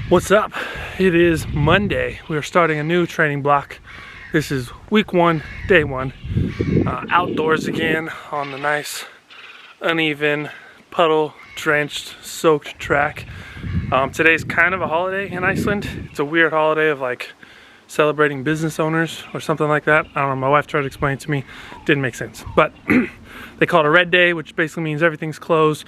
What's up? It is Monday. We are starting a new training block. This is week 1, day 1. Outdoors again on the nice, uneven, puddle drenched, soaked track. Today's kind of a holiday in Iceland. It's a weird holiday of like celebrating business owners or something like that. I don't know, my wife tried to explain it to me. Didn't make sense. But they call it a red day, which basically means everything's closed,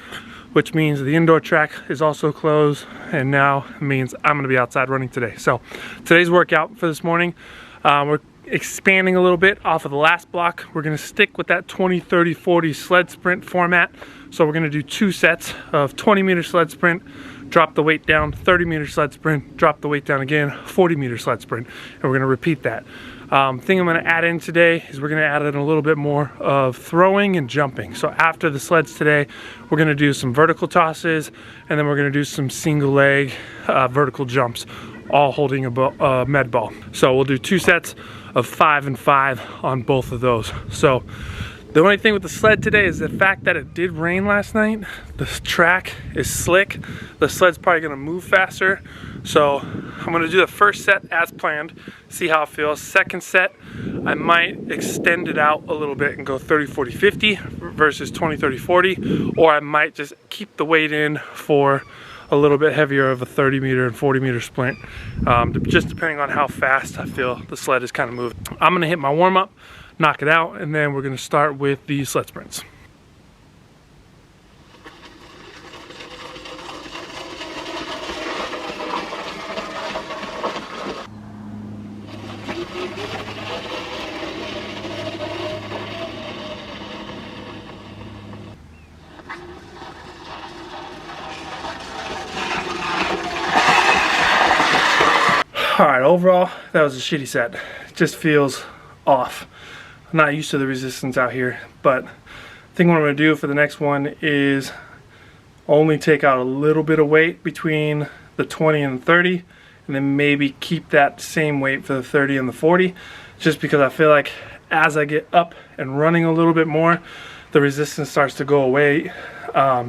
which means the indoor track is also closed, and now it means I'm gonna be outside running today. So today's workout for this morning, we're expanding a little bit off of the last block. We're gonna stick with that 20, 30, 40 sled sprint format. So we're gonna do 2 sets of 20-meter sled sprint, drop the weight down, 30-meter sled sprint, drop the weight down again, 40-meter sled sprint, and we're gonna repeat that. Thing I'm gonna add in today is we're gonna add in a little bit more of throwing and jumping. So after the sleds today, we're gonna do some vertical tosses, and then we're gonna do some single leg vertical jumps, all holding a med ball. So we'll do 2 sets of 5 and 5 on both of those. So the only thing with the sled today is the fact that it did rain last night. The track is slick. The sled's probably gonna move faster. So I'm gonna do the first set as planned, see how it feels. Second set, I might extend it out a little bit and go 30, 40, 50 versus 20, 30, 40, or I might just keep the weight in for a little bit heavier of a 30-meter and 40-meter sprint, just depending on how fast I feel the sled is kind of moving. I'm gonna hit my warm-up, knock it out, and then we're gonna start with the sled sprints. All right, overall, that was a shitty set. It just feels off. I'm not used to the resistance out here, but I think what I'm gonna do for the next one is only take out a little bit of weight between the 20 and the 30, and then maybe keep that same weight for the 30 and the 40, just because I feel like as I get up and running a little bit more, the resistance starts to go away,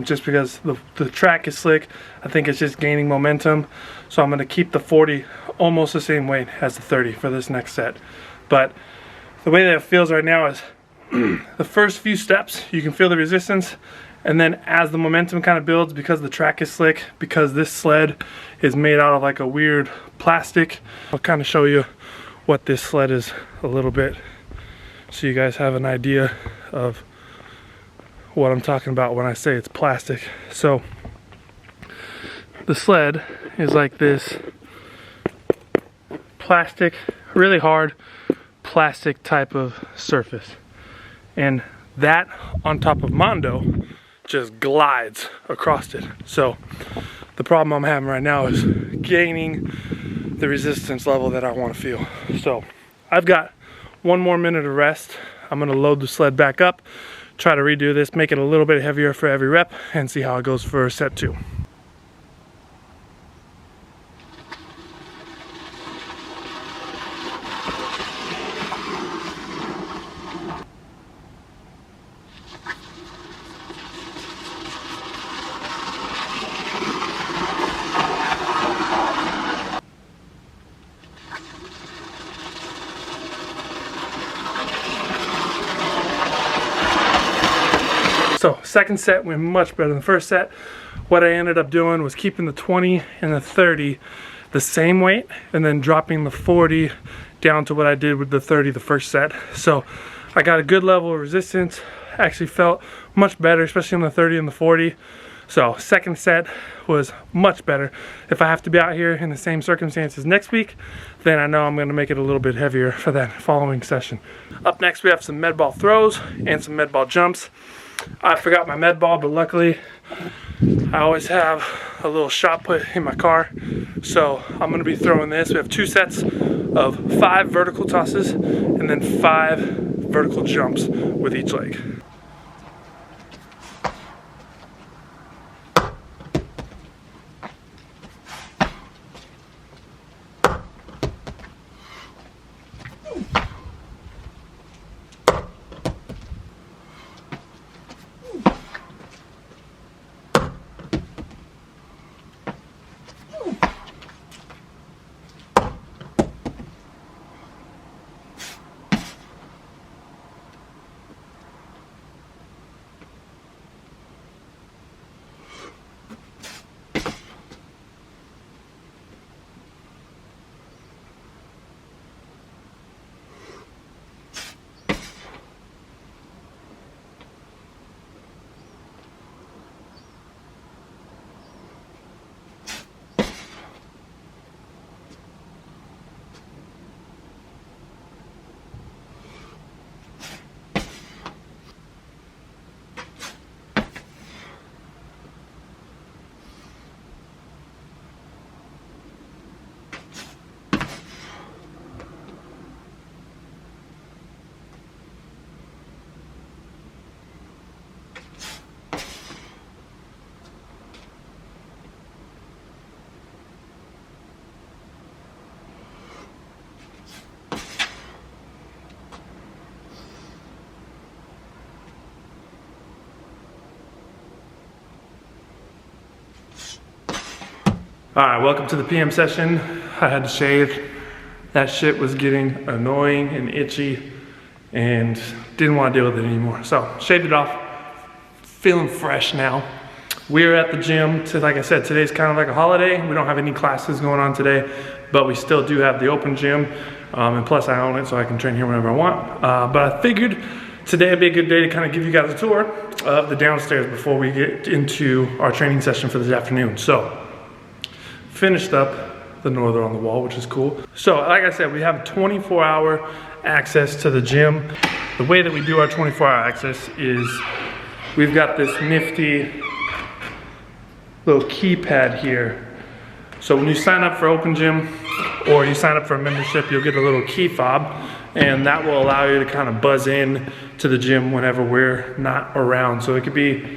just because the track is slick. I think it's just gaining momentum. So I'm gonna keep the 40 almost the same weight as the 30 for this next set. But the way that it feels right now is the first few steps, you can feel the resistance, and then as the momentum kind of builds, because the track is slick, because this sled is made out of like a weird plastic, I'll kind of show you what this sled is a little bit so you guys have an idea of what I'm talking about when I say it's plastic. So the sled is like this plastic, really hard plastic type of surface, and that on top of Mondo just glides across it. So the problem I'm having right now is gaining the resistance level that I want to feel. So I've got 1 more minute of rest. I'm gonna load the sled back up, try to redo this, make it a little bit heavier for every rep, and see how it goes for set 2. So second set went much better than the first set. What I ended up doing was keeping the 20 and the 30 the same weight, and then dropping the 40 down to what I did with the 30 the first set. So I got a good level of resistance. Actually felt much better, especially on the 30 and the 40. So second set was much better. If I have to be out here in the same circumstances next week, then I know I'm gonna make it a little bit heavier for that following session. Up next, we have some med ball throws and some med ball jumps. I forgot my med ball, but luckily I always have a little shot put in my car. So I'm gonna be throwing this. We have 2 sets of 5 vertical tosses and then 5 vertical jumps with each leg. All right, welcome to the PM session. I had to shave. That shit was getting annoying and itchy and didn't want to deal with it anymore. So shaved it off, feeling fresh now. We're at the gym. Like I said, today's kind of like a holiday. We don't have any classes going on today, but we still do have the open gym. And plus I own it, so I can train here whenever I want. But I figured today would be a good day to kind of give you guys a tour of the downstairs before we get into our training session for this afternoon. So, finished up the norther on the wall, which is cool. So, like I said, we have 24-hour access to the gym. The way that we do our 24-hour access is we've got this nifty little keypad here. So when you sign up for open gym or you sign up for a membership, you'll get a little key fob, and that will allow you to kind of buzz in to the gym whenever we're not around. So it could be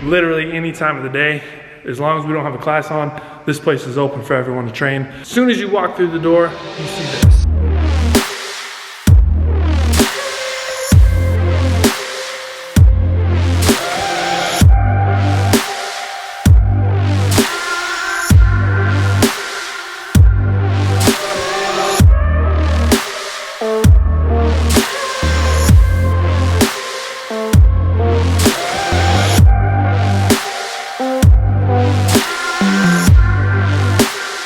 literally any time of the day. As long as we don't have a class on, this place is open for everyone to train. As soon as you walk through the door, you see this.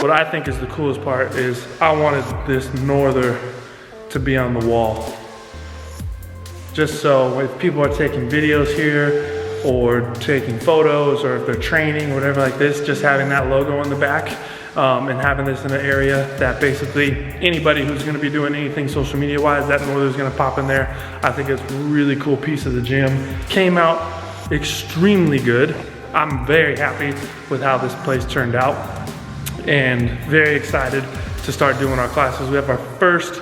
What I think is the coolest part is I wanted this norther to be on the wall. Just so if people are taking videos here or taking photos, or if they're training, whatever like this, just having that logo in the back and having this in an area that basically anybody who's gonna be doing anything social media wise, that norther is gonna pop in there. I think it's a really cool piece of the gym. Came out extremely good. I'm very happy with how this place turned out, and very excited to start doing our classes. We have our first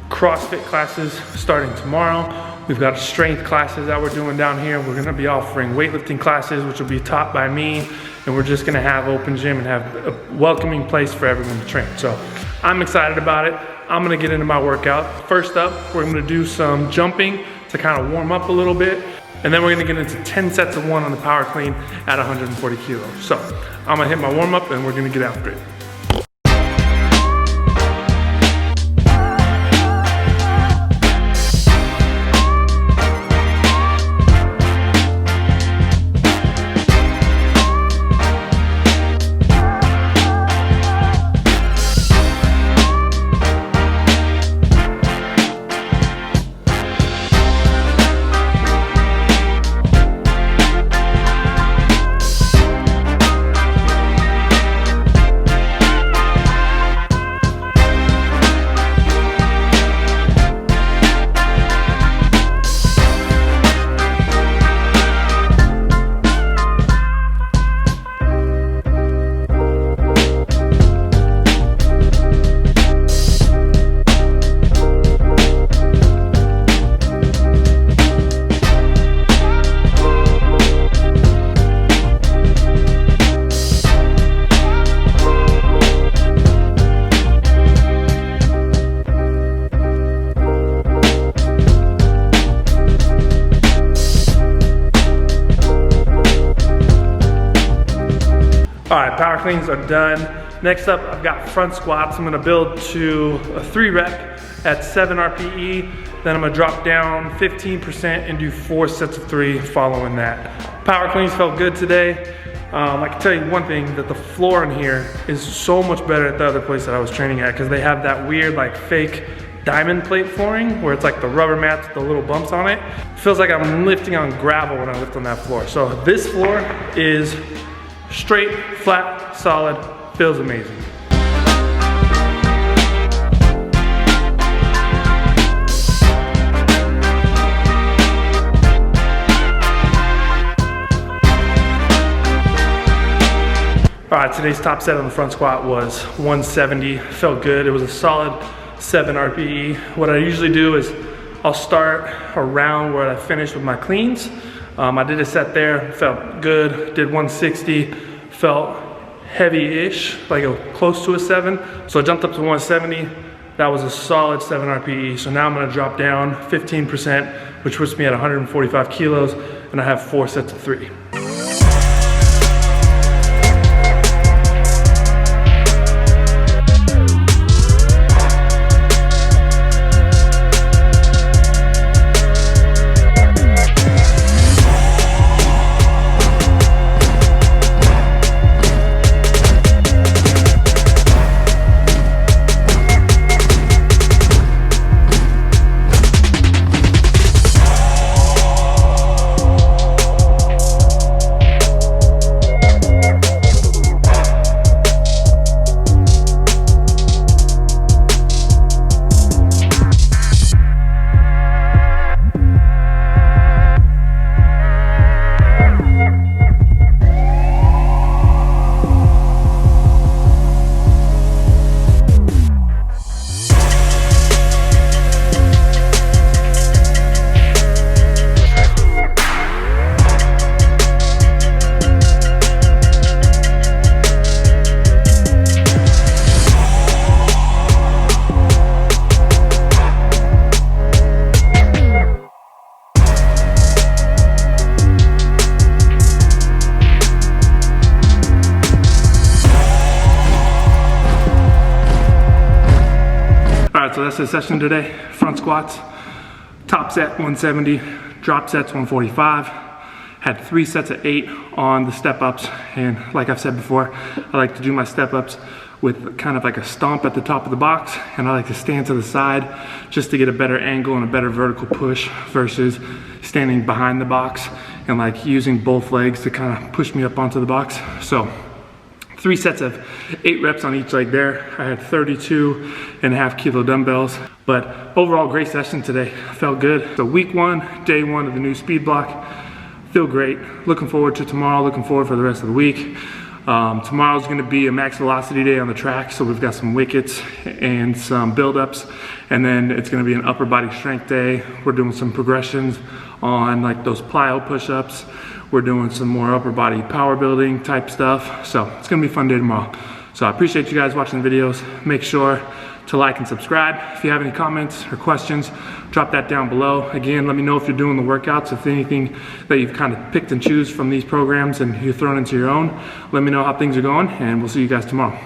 CrossFit classes starting tomorrow. We've got strength classes that we're doing down here. We're gonna be offering weightlifting classes, which will be taught by me, and we're just gonna have open gym and have a welcoming place for everyone to train. So I'm excited about it. I'm gonna get into my workout. First up, we're gonna do some jumping to kind of warm up a little bit. And then we're gonna get into 10 sets of 1 on the power clean at 140 kilos. So I'm gonna hit my warm up and we're gonna get after it. All right, power cleans are done. Next up, I've got front squats. I'm gonna build to a 3 rep at 7 RPE. Then I'm gonna drop down 15% and do 4 sets of 3 following that. Power cleans felt good today. I can tell you one thing, that the floor in here is so much better at the other place that I was training at, because they have that weird like fake diamond plate flooring where it's like the rubber mats with the little bumps on it. It feels like I'm lifting on gravel when I lift on that floor. So this floor is straight, flat, solid, feels amazing. All right, today's top set on the front squat was 170, felt good. It was a solid 7 RPE. What I usually do is I'll start around where I finished with my cleans. I did a set there, felt good, did 160, felt heavy-ish, like close to a 7. So I jumped up to 170, that was a solid 7 RPE. So now I'm gonna drop down 15%, which puts me at 145 kilos, and I have 4 sets of 3. so that's the session today. Front squats, top set 170, drop sets 145. Had 3 sets of 8 on the step ups, and like I've said before, I like to do my step ups with kind of like a stomp at the top of the box, and I like to stand to the side just to get a better angle and a better vertical push versus standing behind the box and like using both legs to kind of push me up onto the box. So 3 sets of 8 reps on each leg there. I had 32.5 kilo dumbbells, but overall great session today. Felt good. So week 1, day 1 of the new speed block. Feel great. Looking forward to tomorrow. Looking forward for the rest of the week. Tomorrow's going to be a max velocity day on the track, so we've got some wickets and some build-ups, and then it's going to be an upper body strength day. We're doing some progressions on like those plyo push-ups. We're doing some more upper body power building type stuff, so it's going to be a fun day tomorrow. So I appreciate you guys watching the videos. Make sure to like and subscribe. If you have any comments or questions, drop that down below. Again, let me know if you're doing the workouts, if anything that you've kind of picked and choose from these programs and you're throwing into your own. Let me know how things are going, and we'll see you guys tomorrow.